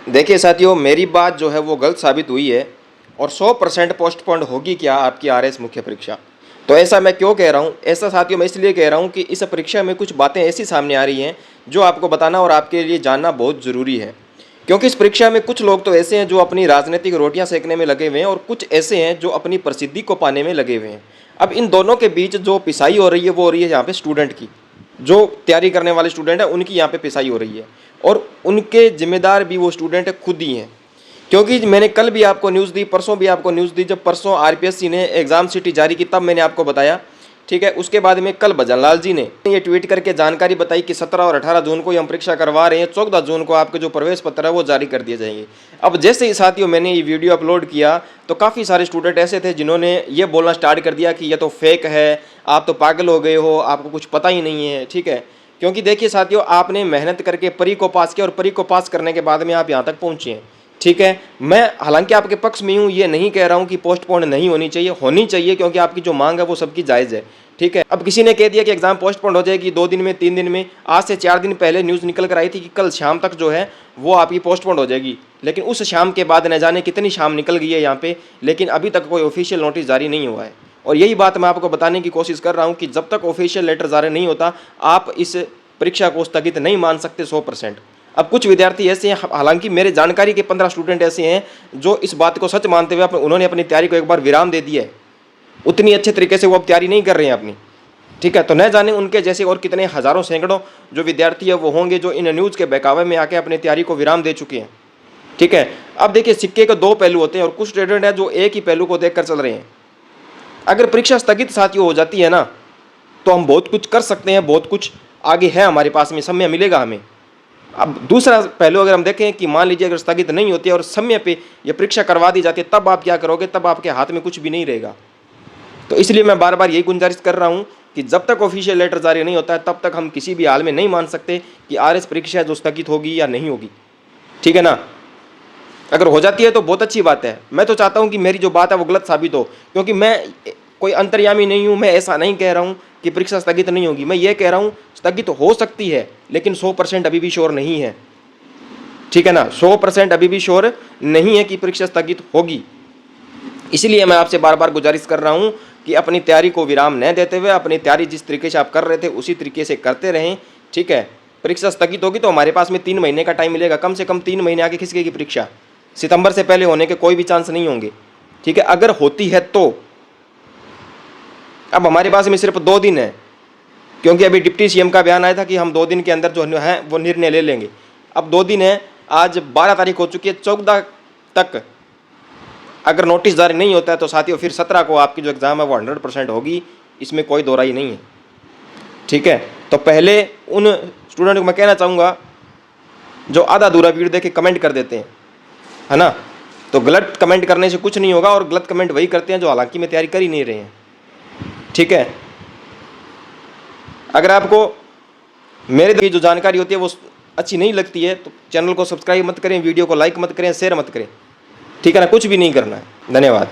देखिए साथियों, मेरी बात जो है वो गलत साबित हुई है और 100% पोस्टपोन्ड होगी क्या आपकी आरएस मुख्य परीक्षा। तो ऐसा मैं क्यों कह रहा हूँ, ऐसा साथियों मैं इसलिए कह रहा हूँ कि इस परीक्षा में कुछ बातें ऐसी सामने आ रही हैं जो आपको बताना और आपके लिए जानना बहुत ज़रूरी है। क्योंकि इस परीक्षा में कुछ लोग तो ऐसे हैं जो अपनी राजनीतिक रोटियां सेकने में लगे हुए हैं और कुछ ऐसे हैं जो अपनी प्रसिद्धि को पाने में लगे हुए हैं। अब इन दोनों के बीच जो पिसाई हो रही है वो हो रही है यहाँ पे स्टूडेंट की, जो तैयारी करने वाले स्टूडेंट है उनकी यहाँ पे पिसाई हो रही है और उनके जिम्मेदार भी वो स्टूडेंट खुद ही हैं। क्योंकि मैंने कल भी आपको न्यूज़ दी, परसों भी आपको न्यूज़ दी, जब परसों आरपीएससी ने एग्ज़ाम सिटी जारी की तब मैंने आपको बताया, ठीक है। उसके बाद में कल भजनलाल जी ने ये ट्वीट करके जानकारी बताई कि 17 और 18 जून को हम परीक्षा करवा रहे हैं, 14 जून को आपके जो प्रवेश पत्र है वो जारी कर दिए जाएंगे। अब जैसे ही साथियों मैंने ये वीडियो अपलोड किया तो काफ़ी सारे स्टूडेंट ऐसे थे जिन्होंने ये बोलना स्टार्ट कर दिया कि ये तो फेक है, आप तो पागल हो गए हो, आपको कुछ पता ही नहीं है, ठीक है। क्योंकि देखिए साथियों, आपने मेहनत करके परी को पास किया और परी को पास करने के बाद में आप यहाँ तक पहुँचे हैं, ठीक है। मैं हालांकि आपके पक्ष में हूँ, ये नहीं कह रहा हूँ कि पोस्टपोन नहीं होनी चाहिए, होनी चाहिए, क्योंकि आपकी जो मांग है वो सबकी जायज़ है, ठीक है। अब किसी ने कह दिया कि एग्जाम पोस्टपोन हो जाएगी 2 दिन में, 3 दिन में, आज से 4 दिन पहले न्यूज़ निकल कर आई थी कि कल शाम तक जो है वो आपकी पोस्टपोन हो जाएगी। लेकिन उस शाम के बाद न जाने कितनी शाम निकल गई है यहाँ पे, लेकिन अभी तक कोई ऑफिशियल नोटिस जारी नहीं हुआ है। और यही बात मैं आपको बताने की कोशिश कर रहा हूँ कि जब तक ऑफिशियल लेटर जारी नहीं होता आप इस परीक्षा को स्थगित नहीं मान सकते 100%। अब कुछ विद्यार्थी ऐसे हैं, हालांकि मेरे जानकारी के 15 स्टूडेंट ऐसे हैं जो इस बात को सच मानते हुए उन्होंने अपनी तैयारी को एक बार विराम दे दिया है। उतनी अच्छे तरीके से वो अब तैयारी नहीं कर रहे हैं अपनी, ठीक है। तो न जाने उनके जैसे और कितने हज़ारों सैकड़ों जो विद्यार्थी है वो होंगे जो इन न्यूज़ के बहकावे में आके अपनी तैयारी को विराम दे चुके हैं, ठीक है। अब देखिए, सिक्के के 2 पहलू होते हैं और कुछ स्टूडेंट हैं जो एक ही पहलू को देख कर चल रहे हैं। अगर परीक्षा स्थगित साथियों हो जाती है ना तो हम बहुत कुछ कर सकते हैं, बहुत कुछ आगे है हमारे पास में, समय मिलेगा हमें। अब दूसरा पहलू अगर हम देखें कि मान लीजिए अगर स्थगित नहीं होती है और समय पे ये परीक्षा करवा दी जाती है, तब आप क्या करोगे? तब आपके हाथ में कुछ भी नहीं रहेगा। तो इसलिए मैं बार बार यही गुजारिश कर रहा हूँ कि जब तक ऑफिशियल लेटर जारी नहीं होता है तब तक हम किसी भी हाल में नहीं मान सकते कि आरएस परीक्षा जो स्थगित होगी या नहीं होगी, ठीक है ना। अगर हो जाती है तो बहुत अच्छी बात है। मैं तो चाहता हूँ कि मेरी जो बात है वो गलत साबित हो, क्योंकि मैं कोई अंतर्यामी नहीं हूँ। मैं ऐसा नहीं कह रहा हूँ कि परीक्षा स्थगित नहीं होगी, मैं ये कह रहा हूँ स्थगित हो सकती है, लेकिन 100% अभी भी श्योर नहीं है, ठीक है ना। 100% अभी भी श्योर नहीं है कि परीक्षा स्थगित होगी। इसलिए मैं आपसे बार बार गुजारिश कर रहा हूँ कि अपनी तैयारी को विराम न देते हुए अपनी तैयारी जिस तरीके से आप कर रहे थे उसी तरीके से करते रहें, ठीक है। परीक्षा स्थगित होगी तो हमारे पास में 3 महीने का टाइम मिलेगा, कम से कम 3 महीने आगे खिसकेगी परीक्षा। सितंबर से पहले होने के कोई भी चांस नहीं होंगे, ठीक है। अगर होती है तो अब हमारे पास में सिर्फ 2 दिन है, क्योंकि अभी डिप्टी सीएम का बयान आया था कि हम 2 दिन के अंदर जो है वो निर्णय ले लेंगे। अब 2 दिन है, आज 12 तारीख हो चुकी है, 14 तक अगर नोटिस जारी नहीं होता है तो साथियों फिर 17 को आपकी जो एग्ज़ाम है वो 100% होगी, इसमें कोई दो राय नहीं है, ठीक है। तो पहले उन स्टूडेंट को मैं कहना चाहूँगा जो आधा अधूरा वीडियो देख के कमेंट कर देते हैं, है ना, तो गलत कमेंट करने से कुछ नहीं होगा और गलत कमेंट वही करते हैं जो हालांकि में तैयारी कर ही नहीं रहे हैं, ठीक है। अगर आपको मेरे की जो जानकारी होती है वो अच्छी नहीं लगती है तो चैनल को सब्सक्राइब मत करें, वीडियो को लाइक मत करें, शेयर मत करें, ठीक है ना। कुछ भी नहीं करना है। धन्यवाद।